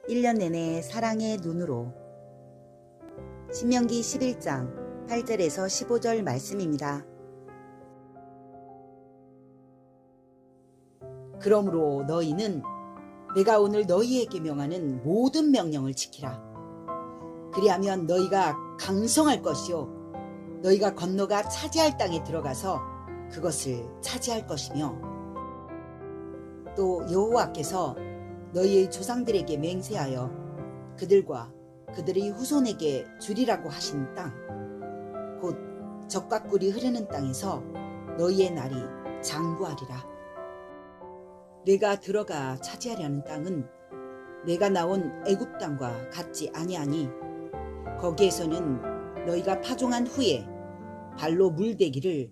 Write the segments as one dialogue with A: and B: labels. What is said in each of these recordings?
A: 1년 내내 사랑의 눈으로. 신명기 11장 8절에서 15절 말씀입니다. 그러므로 너희는 내가 오늘 너희에게 명하는 모든 명령을 지키라. 그리하면 너희가 강성할 것이요 너희가 건너가 차지할 땅에 들어가서 그것을 차지할 것이며, 또 여호와께서 너희의 조상들에게 맹세하여 그들과 그들의 후손에게 주리라고 하신 땅, 곧 젖과 꿀이 흐르는 땅에서 너희의 날이 장구하리라. 내가 들어가 차지하려는 땅은 내가 나온 애굽 땅과 같지 아니하니 거기에서는 너희가 파종한 후에 발로 물대기를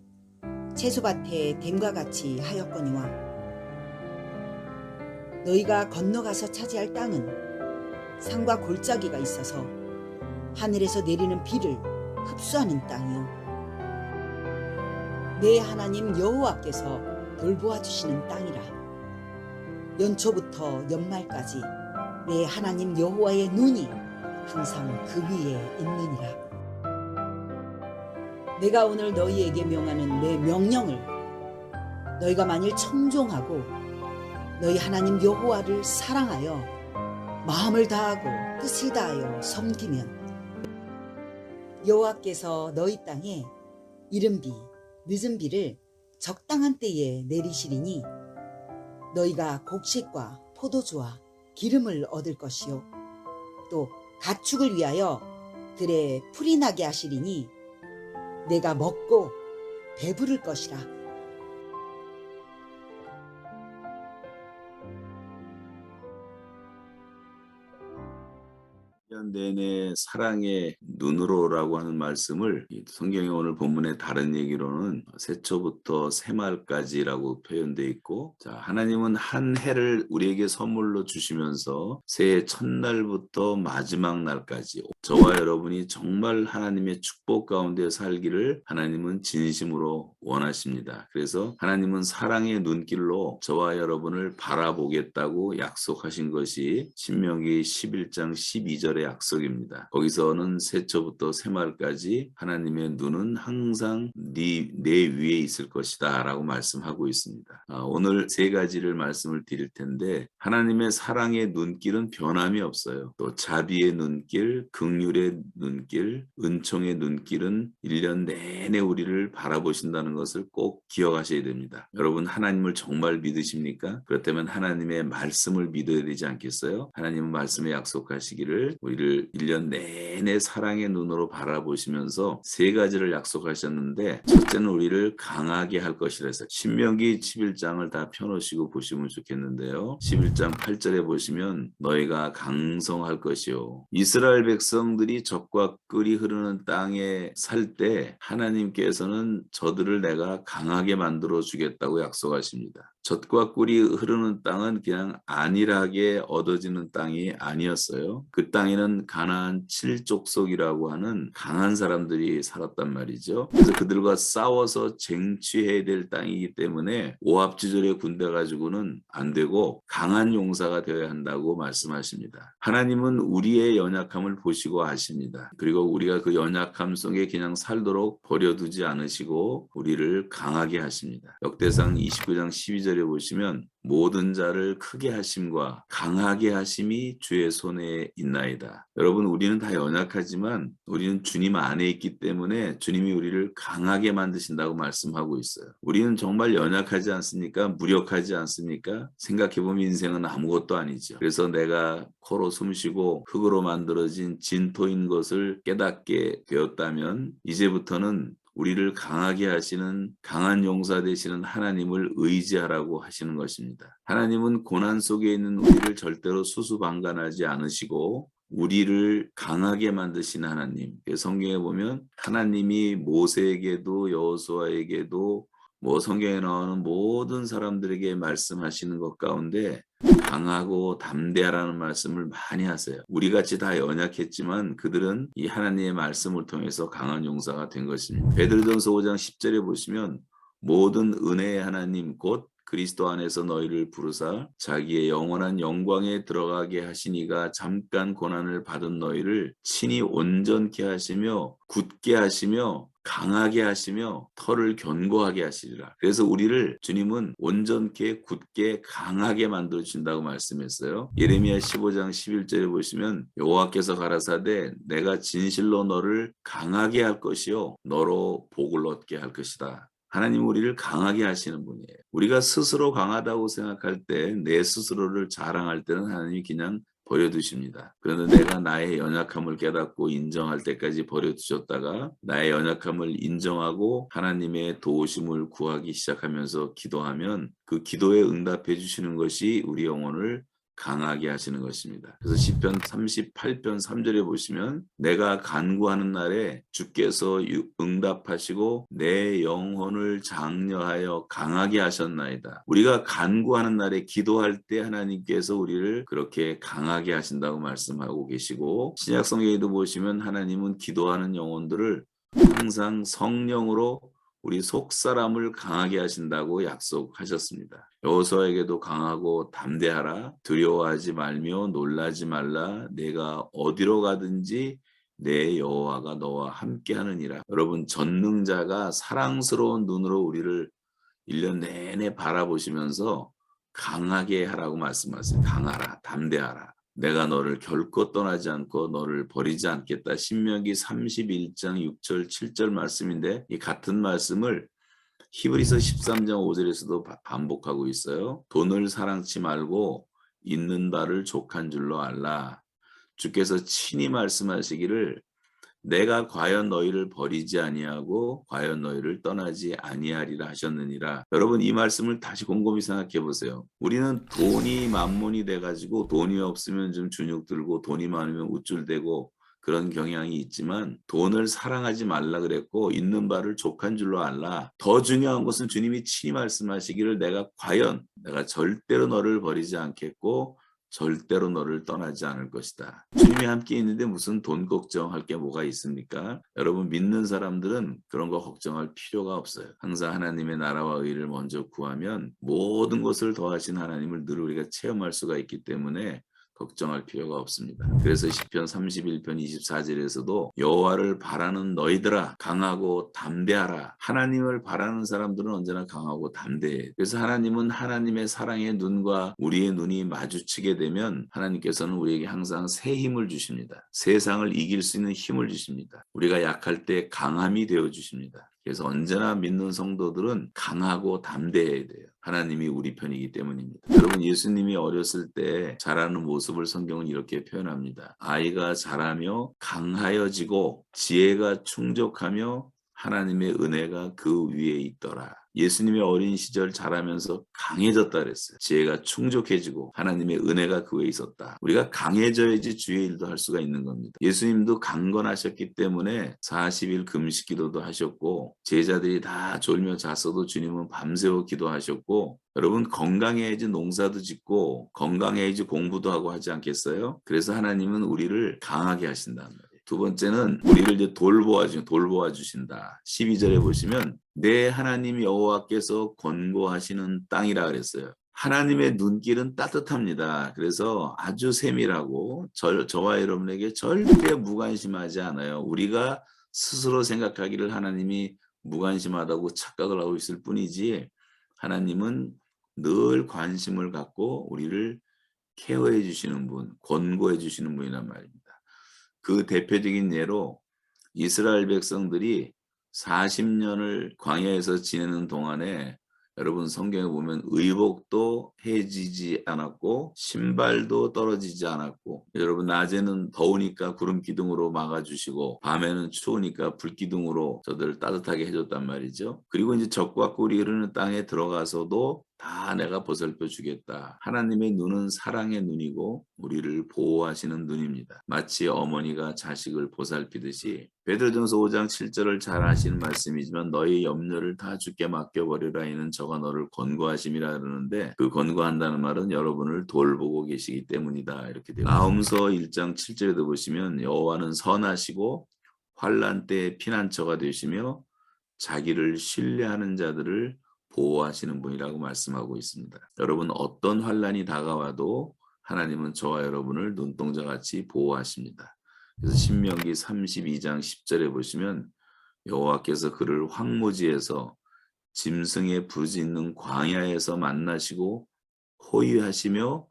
A: 채소밭에 댐과 같이 하였거니와, 너희가 건너가서 차지할 땅은 산과 골짜기가 있어서 하늘에서 내리는 비를 흡수하는 땅이요 내 하나님 여호와께서 돌보아 주시는 땅이라. 연초부터 연말까지 내 하나님 여호와의 눈이 항상 그 위에 있느니라. 내가 오늘 너희에게 명하는 내 명령을 너희가 만일 청종하고 너희 하나님 여호와를 사랑하여 마음을 다하고 뜻을 다하여 섬기면 여호와께서 너희 땅에 이른 비, 늦은 비를 적당한 때에 내리시리니 너희가 곡식과 포도주와 기름을 얻을 것이요 또 가축을 위하여 들에 풀이 나게 하시리니 내가 먹고 배부를 것이라.
B: 1년 내내 사랑의 눈으로라고 하는 말씀을 성경의 오늘 본문의 다른 얘기로는 새초부터 새말까지라고 표현되어 있고, 자, 하나님은 한 해를 우리에게 선물로 주시면서 새해 첫날부터 마지막 날까지 저와 여러분이 정말 하나님의 축복 가운데 살기를 하나님은 진심으로 원하십니다. 그래서 하나님은 사랑의 눈길로 저와 여러분을 바라보겠다고 약속하신 것이 신명기 11장 12절의 약속입니다. 거기서는 새초부터 새말까지 하나님의 눈은 항상 내 위에 있을 것이다 라고 말씀하고 있습니다. 오늘 세 가지를 말씀을 드릴 텐데, 하나님의 사랑의 눈길은 변함이 없어요. 또 자비의 눈길, 긍휼의 눈길, 은총의 눈길은 1년 내내 우리를 바라보신다는 것을 꼭 기억하셔야 됩니다. 여러분, 하나님을 정말 믿으십니까? 그렇다면 하나님의 말씀을 믿어야 되지 않겠어요? 하나님은 말씀에 약속하시기를 우리를 1년 내내 사랑의 눈으로 바라보시면서 세 가지를 약속하셨는데, 첫째는 우리를 강하게 할 것이라 해서 신명기 11장을 다 펴놓으시고 보시면 좋겠는데요. 11장 8절에 보시면 너희가 강성할 것이요. 이스라엘 백성들이 젖과 꿀이 흐르는 땅에 살 때 하나님께서는 저들을 내가 강하게 만들어 주겠다고 약속하십니다. 젖과 꿀이 흐르는 땅은 그냥 안일하게 얻어지는 땅이 아니었어요. 그 땅에는 가나안 7족속이라고 하는 강한 사람들이 살았단 말이죠. 그래서 그들과 싸워서 쟁취해야 될 땅이기 때문에 오합지졸의 군대 가지고는 안 되고 강한 용사가 되어야 한다고 말씀하십니다. 하나님은 우리의 연약함을 보시고 아십니다. 그리고 우리가 그 연약함 속에 그냥 살도록 버려두지 않으시고 우리를 강하게 하십니다. 역대상 29장 12절에 보시면 모든 자를 크게 하심과 강하게 하심이 주의 손에 있나이다. 여러분, 우리는 다 연약하지만 우리는 주님 안에 있기 때문에 주님이 우리를 강하게 만드신다고 말씀하고 있어요. 우리는 정말 연약하지 않습니까? 무력하지 않습니까? 생각해보면 인생은 아무것도 아니죠. 그래서 내가 코로 숨쉬고 흙으로 만들어진 진토인 것을 깨닫게 되었다면 이제부터는 우리를 강하게 하시는 강한 용사 되시는 하나님을 의지하라고 하시는 것입니다. 하나님은 고난 속에 있는 우리를 절대로 수수방관하지 않으시고 우리를 강하게 만드신 하나님. 성경에 보면 하나님이 모세에게도 여호수아에게도 성경에 나오는 모든 사람들에게 말씀하시는 것 가운데 강하고 담대하라는 말씀을 많이 하세요. 우리같이 다 연약했지만 그들은 이 하나님의 말씀을 통해서 강한 용사가 된 것입니다. 베드로전서 5장 10절에 보시면 모든 은혜의 하나님 곧 그리스도 안에서 너희를 부르사 자기의 영원한 영광에 들어가게 하시니가 잠깐 고난을 받은 너희를 친히 온전케 하시며 굳게 하시며 강하게 하시며 털을 견고하게 하시리라. 그래서 우리를 주님은 온전케 굳게 강하게 만들어 주신다고 말씀했어요. 예레미야 15장 11절에 보시면 여호와께서 가라사대 내가 진실로 너를 강하게 할 것이요 너로 복을 얻게 할 것이다. 하나님 우리를 강하게 하시는 분이에요. 우리가 스스로 강하다고 생각할 때 내 스스로를 자랑할 때는 하나님이 그냥 버려두십니다. 그런데 내가 나의 연약함을 깨닫고 인정할 때까지 버려두셨다가 나의 연약함을 인정하고 하나님의 도우심을 구하기 시작하면서 기도하면 그 기도에 응답해 주시는 것이 우리 영혼을 강하게 하시는 것입니다. 그래서 시편 38편 3절에 보시면 내가 간구하는 날에 주께서 응답하시고 내 영혼을 장려하여 강하게 하셨나이다. 우리가 간구하는 날에 기도할 때 하나님께서 우리를 그렇게 강하게 하신다고 말씀하고 계시고 신약 성경에도 보시면 하나님은 기도하는 영혼들을 항상 성령으로 우리 속사람을 강하게 하신다고 약속하셨습니다. 여호수아에게도 강하고 담대하라 두려워하지 말며 놀라지 말라 내가 어디로 가든지 내 여호와가 너와 함께하느니라. 여러분 전능자가 사랑스러운 눈으로 우리를 1년 내내 바라보시면서 강하게 하라고 말씀하세요. 강하라 담대하라. 내가 너를 결코 떠나지 않고 너를 버리지 않겠다. 신명기 31장 6절 7절 말씀인데 이 같은 말씀을 히브리서 13장 5절에서도 반복하고 있어요. 돈을 사랑치 말고 있는 바를 족한 줄로 알라. 주께서 친히 말씀하시기를 내가 과연 너희를 버리지 아니하고 과연 너희를 떠나지 아니하리라 하셨느니라. 여러분 이 말씀을 다시 곰곰이 생각해 보세요. 우리는 돈이 만문이 돼가지고 돈이 없으면 좀 주눅 들고 돈이 많으면 우쭐대고 그런 경향이 있지만 돈을 사랑하지 말라 그랬고 있는 바를 족한 줄로 알라. 더 중요한 것은 주님이 친히 말씀하시기를 내가 절대로 너를 버리지 않겠고 절대로 너를 떠나지 않을 것이다. 주님이 함께 있는데 무슨 돈 걱정할 게 뭐가 있습니까? 여러분 믿는 사람들은 그런 거 걱정할 필요가 없어요. 항상 하나님의 나라와 의를 먼저 구하면 모든 것을 더하신 하나님을 늘 우리가 체험할 수가 있기 때문에 걱정할 필요가 없습니다. 그래서 시편 31편 24절에서도 여호와를 바라는 너희들아 강하고 담대하라. 하나님을 바라는 사람들은 언제나 강하고 담대해요. 그래서 하나님은 하나님의 사랑의 눈과 우리의 눈이 마주치게 되면 하나님께서는 우리에게 항상 새 힘을 주십니다. 세상을 이길 수 있는 힘을 주십니다. 우리가 약할 때 강함이 되어 주십니다. 그래서 언제나 믿는 성도들은 강하고 담대해야 돼요. 하나님이 우리 편이기 때문입니다. 여러분 예수님이 어렸을 때 자라는 모습을 성경은 이렇게 표현합니다. 아이가 자라며 강하여지고 지혜가 충족하며 하나님의 은혜가 그 위에 있더라. 예수님의 어린 시절 자라면서 강해졌다 그랬어요. 지혜가 충족해지고 하나님의 은혜가 그 위에 있었다. 우리가 강해져야지 주의 일도 할 수가 있는 겁니다. 예수님도 강건하셨기 때문에 40일 금식 기도도 하셨고 제자들이 다 졸며 잤어도 주님은 밤새워 기도하셨고 여러분 건강해야지 농사도 짓고 건강해야지 공부도 하고 하지 않겠어요? 그래서 하나님은 우리를 강하게 하신다는 거예요. 두 번째는 우리를 이제 돌보아 주신다. 12절에 보시면 내 하나님 여호와께서 권고하시는 땅이라 그랬어요. 하나님의 눈길은 따뜻합니다. 그래서 아주 세밀하고 저와 여러분에게 절대 무관심하지 않아요. 우리가 스스로 생각하기를 하나님이 무관심하다고 착각을 하고 있을 뿐이지 하나님은 늘 관심을 갖고 우리를 케어해 주시는 분, 권고해 주시는 분이란 말입니다. 그 대표적인 예로 이스라엘 백성들이 40년을 광야에서 지내는 동안에 여러분 성경에 보면 의복도 해지지 않았고 신발도 떨어지지 않았고 여러분 낮에는 더우니까 구름 기둥으로 막아주시고 밤에는 추우니까 불 기둥으로 저들을 따뜻하게 해줬단 말이죠. 그리고 이제 적과 꿀이 흐르는 땅에 들어가서도 다 내가 보살펴 주겠다. 하나님의 눈은 사랑의 눈이고 우리를 보호하시는 눈입니다. 마치 어머니가 자식을 보살피듯이 베드로전서 5장 7절을 잘 아시는 말씀이지만 너희 염려를 다 주께 맡겨버리라 이는 저가 너를 권고하심이라 그러는데 그 권고한다는 말은 여러분을 돌보고 계시기 때문이다 이렇게 되어 있습니다. 나훔서 1장 7절에도 보시면 여호와는 선하시고 환난 때의 피난처가 되시며 자기를 신뢰하는 자들을 보호하시는 분이라고 말씀하고 있습니다. 여러분 어떤 환난이 다가와도 하나님은 저와 여러분을 눈동자같이 보호하십니다. 그래서 신명기 32장 10절에 보시면 여호와께서 그를 황무지에서 짐승의 부르짖는 광야에서 만나시고 호위하시며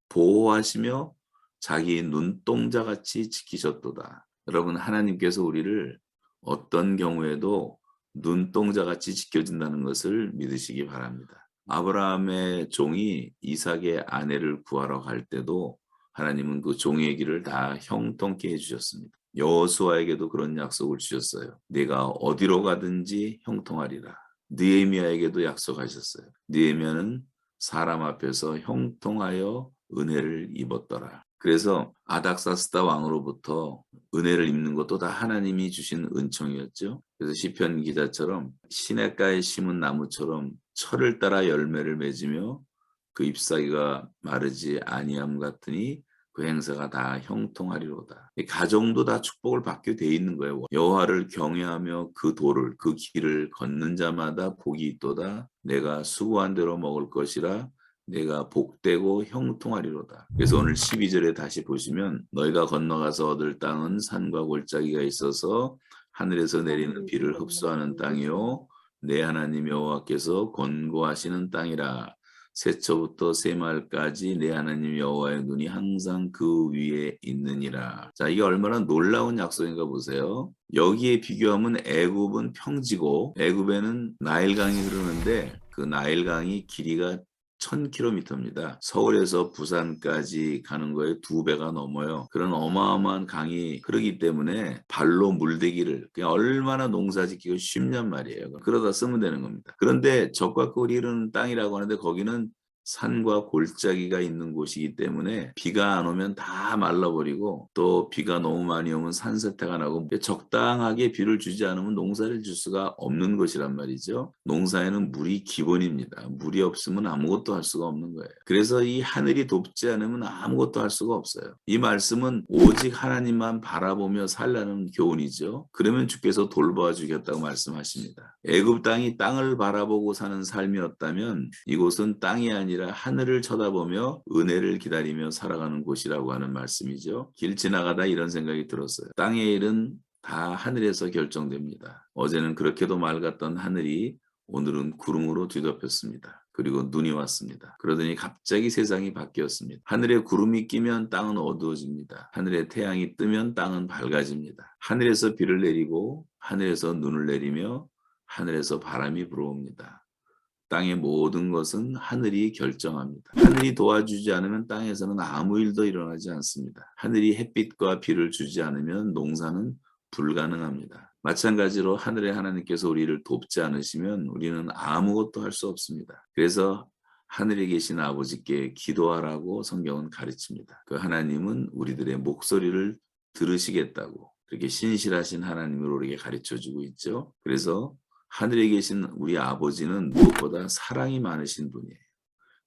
B: 보호하시며 자기 눈동자같이 지키셨도다. 여러분 하나님께서 우리를 어떤 경우에도 눈동자같이 지켜준다는 것을 믿으시기 바랍니다. 아브라함의 종이 이삭의 아내를 구하러 갈 때도 하나님은 그 종의 길을 다 형통케 해주셨습니다. 여호수아에게도 그런 약속을 주셨어요. 네가 어디로 가든지 형통하리라. 느헤미야에게도 약속하셨어요. 느헤미야는 사람 앞에서 형통하여 은혜를 입었더라. 그래서 아닥사스다 왕으로부터 은혜를 입는 것도 다 하나님이 주신 은총이었죠. 그래서 시편 기자처럼 시냇가에 심은 나무처럼 철을 따라 열매를 맺으며 그 잎사귀가 마르지 아니함 같으니 그 행사가 다 형통하리로다. 이 가정도 다 축복을 받게 돼 있는 거예요. 여호와를 경외하며 그 도를 그 길을 걷는 자마다 복이 있도다. 내가 수고한 대로 먹을 것이라. 내가 복되고 형통하리로다. 그래서 오늘 12절에 다시 보시면 너희가 건너가서 얻을 땅은 산과 골짜기가 있어서 하늘에서 내리는 비를 흡수하는 땅이요 내 하나님 여호와께서 권고하시는 땅이라. 새초부터 새말까지 내 하나님 여호와의 눈이 항상 그 위에 있느니라. 자, 이게 얼마나 놀라운 약속인가 보세요. 여기에 비교하면 애굽은 평지고 애굽에는 나일강이 흐르는데 그 나일강이 길이가 1000km입니다. 서울에서 부산까지 가는 거에 2배가 넘어요. 그런 어마어마한 강이 흐르기 때문에 발로 물대기를 그냥 얼마나 농사 짓기가 쉽냔 말이에요. 그러다 쓰면 되는 겁니다. 그런데 적과 꿀이 흐르는 땅이라고 하는데 거기는 산과 골짜기가 있는 곳이기 때문에 비가 안 오면 다 말라버리고 또 비가 너무 많이 오면 산사태가 나고 적당하게 비를 주지 않으면 농사를 줄 수가 없는 것이란 말이죠. 농사에는 물이 기본입니다. 물이 없으면 아무것도 할 수가 없는 거예요. 그래서 이 하늘이 돕지 않으면 아무것도 할 수가 없어요. 이 말씀은 오직 하나님만 바라보며 살라는 교훈이죠. 그러면 주께서 돌보아 주겠다고 말씀하십니다. 애굽 땅이 땅을 바라보고 사는 삶이었다면 이곳은 땅이 아니라 하늘을 쳐다보며 은혜를 기다리며 살아가는 곳이라고 하는 말씀이죠. 길 지나가다 이런 생각이 들었어요. 땅의 일은 다 하늘에서 결정됩니다. 어제는 그렇게도 맑았던 하늘이 오늘은 구름으로 뒤덮였습니다. 그리고 눈이 왔습니다. 그러더니 갑자기 세상이 바뀌었습니다. 하늘에 구름이 끼면 땅은 어두워집니다. 하늘에 태양이 뜨면 땅은 밝아집니다. 하늘에서 비를 내리고 하늘에서 눈을 내리며 하늘에서 바람이 불어옵니다. 땅의 모든 것은 하늘이 결정합니다. 하늘이 도와주지 않으면 땅에서는 아무 일도 일어나지 않습니다. 하늘이 햇빛과 비를 주지 않으면 농사는 불가능합니다. 마찬가지로 하늘의 하나님께서 우리를 돕지 않으시면 우리는 아무것도 할 수 없습니다. 그래서 하늘에 계신 아버지께 기도하라고 성경은 가르칩니다. 그 하나님은 우리들의 목소리를 들으시겠다고 그렇게 신실하신 하나님을 우리에게 가르쳐주고 있죠. 그래서 하늘에 계신 우리 아버지는 무엇보다 사랑이 많으신 분이에요.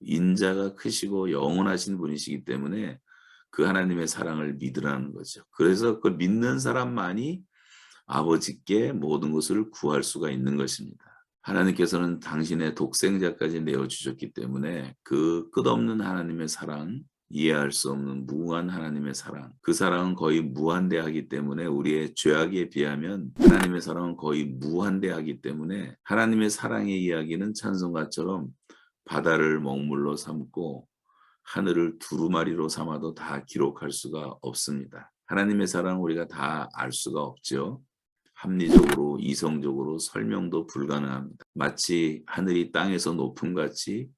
B: 인자가 크시고 영원하신 분이시기 때문에 그 하나님의 사랑을 믿으라는 거죠. 그래서 그 믿는 사람만이 아버지께 모든 것을 구할 수가 있는 것입니다. 하나님께서는 당신의 독생자까지 내어주셨기 때문에 그 끝없는 하나님의 사랑, 이해할 수 없는 무한 하나님의 사랑, 그 사랑은 거의 무한대하기 때문에 우리의 죄악에 비하면 하나님의 사랑은 거의 무한대하기 때문에 하나님의 사랑의 이야기는 찬송가처럼 바다를 먹물로 삼고 하늘을 두루마리로 삼아도 다 기록할 수가 없습니다. 하나님의 사랑은 우리가 다 알 수가 없죠. 합리적으로 이성적으로 설명도 불가능합니다. 마치 하늘이 땅에서 높음 같이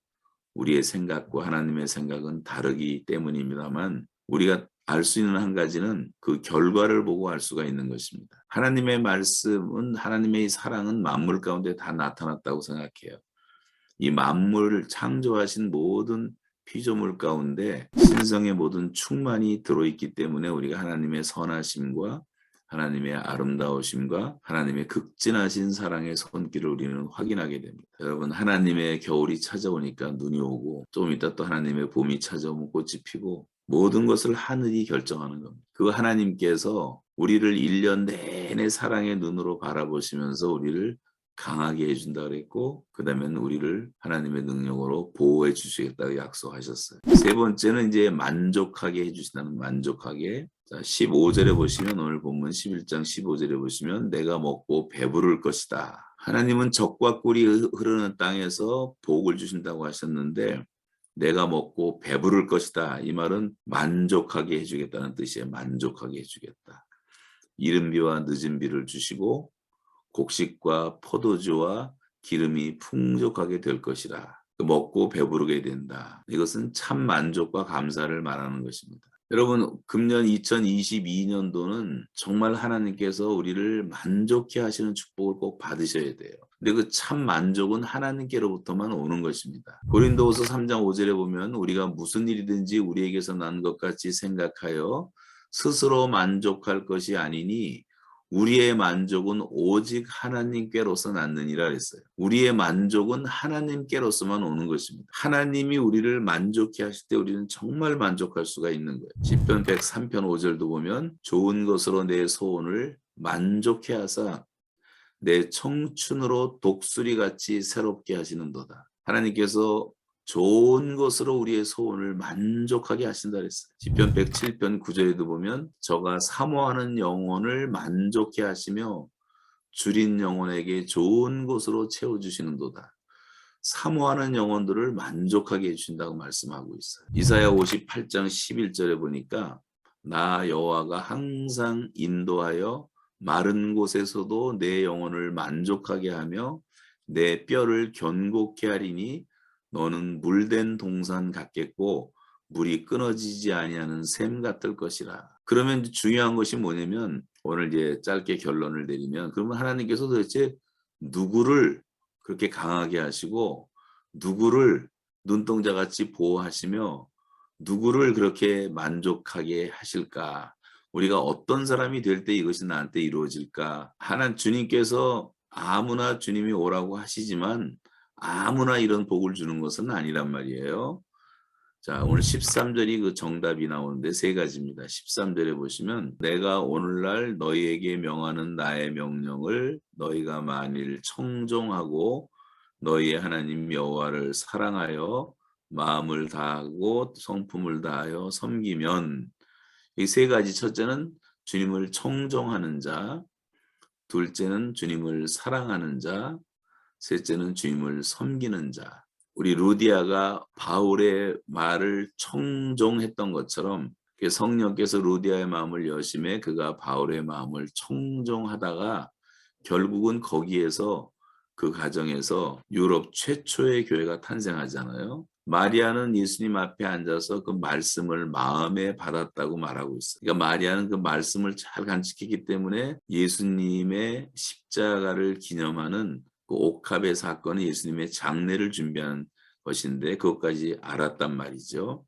B: 우리의 생각과 하나님의 생각은 다르기 때문입니다만 우리가 알 수 있는 한 가지는 그 결과를 보고 알 수가 있는 것입니다. 하나님의 말씀은 하나님의 사랑은 만물 가운데 다 나타났다고 생각해요. 이 만물을 창조하신 모든 피조물 가운데 신성의 모든 충만이 들어있기 때문에 우리가 하나님의 선하심과 하나님의 아름다우심과 하나님의 극진하신 사랑의 손길을 우리는 확인하게 됩니다. 여러분 하나님의 겨울이 찾아오니까 눈이 오고 좀 이따 또 하나님의 봄이 찾아오면 꽃이 피고 모든 것을 하늘이 결정하는 겁니다. 그 하나님께서 우리를 1년 내내 사랑의 눈으로 바라보시면서 우리를 강하게 해준다 그랬고, 그 다음에는 우리를 하나님의 능력으로 보호해 주시겠다고 약속하셨어요. 세 번째는 이제 만족하게 해주신다는, 만족하게. 자, 15절에 보시면, 오늘 본문 11장 15절에 보시면 내가 먹고 배부를 것이다. 하나님은 젖과 꿀이 흐르는 땅에서 복을 주신다고 하셨는데, 내가 먹고 배부를 것이다. 이 말은 만족하게 해주겠다는 뜻이에요. 만족하게 해주겠다. 이른 비와 늦은 비를 주시고 곡식과 포도주와 기름이 풍족하게 될 것이라. 먹고 배부르게 된다. 이것은 참 만족과 감사를 말하는 것입니다. 여러분, 금년 2022년도는 정말 하나님께서 우리를 만족해 하시는 축복을 꼭 받으셔야 돼요. 근데 그 참 만족은 하나님께로부터만 오는 것입니다. 고린도후서 3장 5절에 보면 우리가 무슨 일이든지 우리에게서 난 것 같이 생각하여 스스로 만족할 것이 아니니 우리의 만족은 오직 하나님께로서 낳느니라 했어요. 우리의 만족은 하나님께로서만 오는 것입니다. 하나님이 우리를 만족해 하실 때 우리는 정말 만족할 수가 있는 거예요. 시편 103편 5절도 보면 좋은 것으로 내 소원을 만족해 하사 내 청춘으로 독수리같이 새롭게 하시는도다. 하나님께서 좋은 것으로 우리의 소원을 만족하게 하신다 그랬어요. 시편 107편 9절에도 보면 저가 사모하는 영혼을 만족해 하시며 줄인 영혼에게 좋은 것으로 채워주시는도다. 사모하는 영혼들을 만족하게 해주신다고 말씀하고 있어요. 이사야 58장 11절에 보니까 나 여호와가 항상 인도하여 마른 곳에서도 내 영혼을 만족하게 하며 내 뼈를 견고케 하리니 너는 물된 동산 같겠고 물이 끊어지지 아니하는 샘 같을 것이라. 그러면 중요한 것이 뭐냐면, 오늘 이제 짧게 결론을 내리면, 그러면 하나님께서 도대체 누구를 그렇게 강하게 하시고 누구를 눈동자같이 보호하시며 누구를 그렇게 만족하게 하실까? 우리가 어떤 사람이 될 때 이것이 나한테 이루어질까? 하나님 주님께서 아무나 주님이 오라고 하시지만 아무나 이런 복을 주는 것은 아니란 말이에요. 자, 오늘 13절이 그 정답이 나오는데 세 가지입니다. 13절에 보시면 내가 오늘날 너희에게 명하는 나의 명령을 너희가 만일 청종하고 너희의 하나님 여호와를 사랑하여 마음을 다하고 성품을 다하여 섬기면, 이 세 가지, 첫째는 주님을 청종하는 자, 둘째는 주님을 사랑하는 자, 셋째는 주님을 섬기는 자. 우리 루디아가 바울의 말을 청종했던 것처럼 성령께서 루디아의 마음을 여심해 그가 바울의 마음을 청종하다가 결국은 거기에서, 그 가정에서 유럽 최초의 교회가 탄생하잖아요. 마리아는 예수님 앞에 앉아서 그 말씀을 마음에 받았다고 말하고 있어요. 그러니까 마리아는 그 말씀을 잘 간직했기 때문에 예수님의 십자가를 기념하는 그 옥합의 사건은 예수님의 장례를 준비한 것인데 그것까지 알았단 말이죠.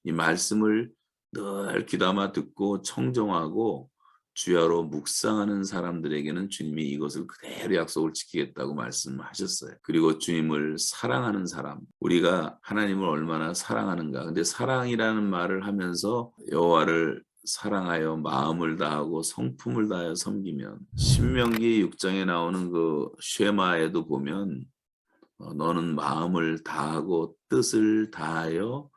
B: 이 말씀을 늘 귀담아 듣고 청종하고 주야로 묵상하는 사람들에게는 주님이 이것을 그대로 약속을 지키겠다고 말씀하셨어요. 그리고 주님을 사랑하는 사람, 우리가 하나님을 얼마나 사랑하는가. 근데 사랑이라는 말을 하면서 여호와를 사랑하여 마음을 다하고 성품을 다하여 섬기면, 신명기 6장에 나오는 그 쉐마에도 보면 너는 마음을 다하고 뜻을 다하여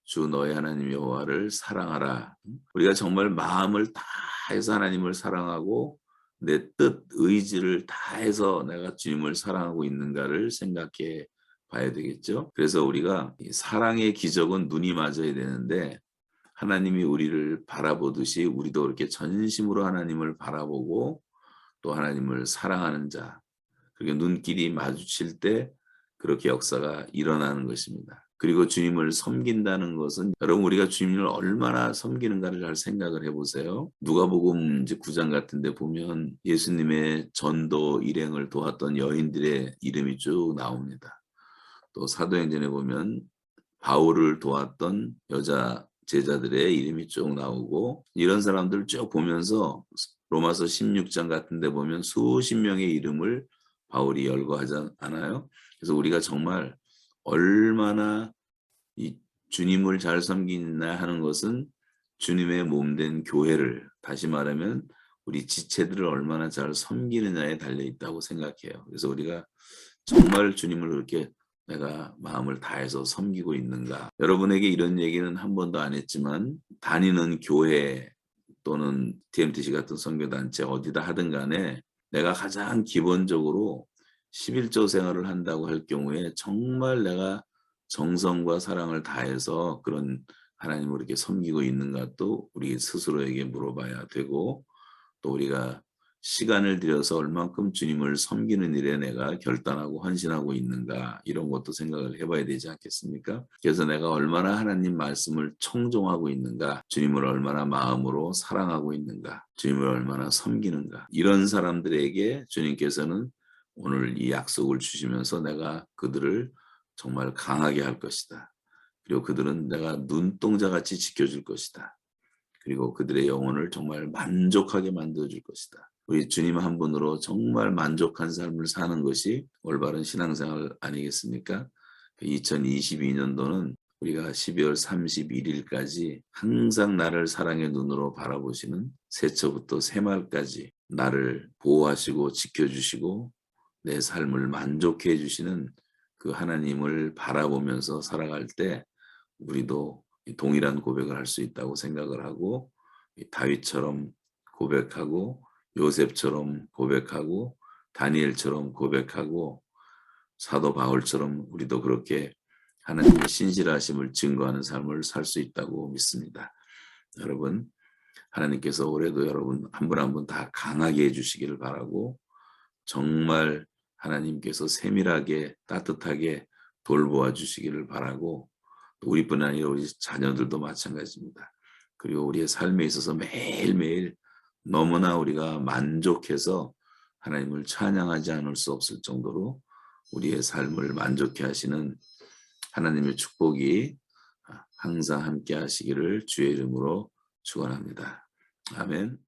B: 주 너의 하나님 여호와를 사랑하라. 우리가 정말 마음을 다해서 하나님을 사랑하고 내 뜻, 의지를 다해서 내가 주님을 사랑하고 있는가를 생각해 봐야 되겠죠. 그래서 우리가 이 사랑의 기적은 눈이 맞아야 되는데 하나님이 우리를 바라보듯이 우리도 그렇게 전심으로 하나님을 바라보고 또 하나님을 사랑하는 자, 그렇게 눈길이 마주칠 때 그렇게 역사가 일어나는 것입니다. 그리고 주님을 섬긴다는 것은, 여러분 우리가 주님을 얼마나 섬기는가를 잘 생각을 해보세요. 누가복음 이제 9장 같은 데 보면 예수님의 전도 일행을 도왔던 여인들의 이름이 쭉 나옵니다. 또 사도행전에 보면 바울을 도왔던 여자 제자들의 이름이 쭉 나오고, 이런 사람들 쭉 보면서 로마서 16장 같은 데 보면 수십 명의 이름을 바울이 열거하지 않아요? 그래서 우리가 정말 얼마나 이 주님을 잘 섬기나 하는 것은 주님의 몸된 교회를, 다시 말하면 우리 지체들을 얼마나 잘 섬기느냐에 달려 있다고 생각해요. 그래서 우리가 정말 주님을 그렇게 내가 마음을 다해서 섬기고 있는가? 여러분에게 이런 얘기는 한 번도 안 했지만 다니는 교회 또는 DMTC 같은 선교단체 어디다 하든 간에 내가 가장 기본적으로 11조 생활을 한다고 할 경우에 정말 내가 정성과 사랑을 다해서 그런 하나님을 이렇게 섬기고 있는가 또 우리 스스로에게 물어봐야 되고 또 우리가 시간을 들여서 얼만큼 주님을 섬기는 일에 내가 결단하고 헌신하고 있는가 이런 것도 생각을 해봐야 되지 않겠습니까? 그래서 내가 얼마나 하나님 말씀을 청종하고 있는가, 주님을 얼마나 마음으로 사랑하고 있는가, 주님을 얼마나 섬기는가 이런 사람들에게 주님께서는 오늘 이 약속을 주시면서 내가 그들을 정말 강하게 할 것이다. 그리고 그들은 내가 눈동자같이 지켜줄 것이다. 그리고 그들의 영혼을 정말 만족하게 만들어줄 것이다. 우리 주님 한 분으로 정말 만족한 삶을 사는 것이 올바른 신앙생활 아니겠습니까? 2022년도는 우리가 12월 31일까지 항상 나를 사랑의 눈으로 바라보시는 새처부터 새말까지 나를 보호하시고 지켜주시고 내 삶을 만족해 해주시는 그 하나님을 바라보면서 살아갈 때 우리도 동일한 고백을 할 수 있다고 생각을 하고 다윗처럼 고백하고 요셉처럼 고백하고 다니엘처럼 고백하고 사도 바울처럼 우리도 그렇게 하나님의 신실하심을 증거하는 삶을 살 수 있다고 믿습니다. 여러분 하나님께서 올해도 여러분 한 분 한 분 다 강하게 해주시기를 바라고 정말 하나님께서 세밀하게 따뜻하게 돌보아 주시기를 바라고 우리뿐 아니라 우리 자녀들도 마찬가지입니다. 그리고 우리의 삶에 있어서 매일매일 너무나 우리가 만족해서 하나님을 찬양하지 않을 수 없을 정도로 우리의 삶을 만족해 하시는 하나님의 축복이 항상 함께 하시기를 주의 이름으로 축원합니다. 아멘.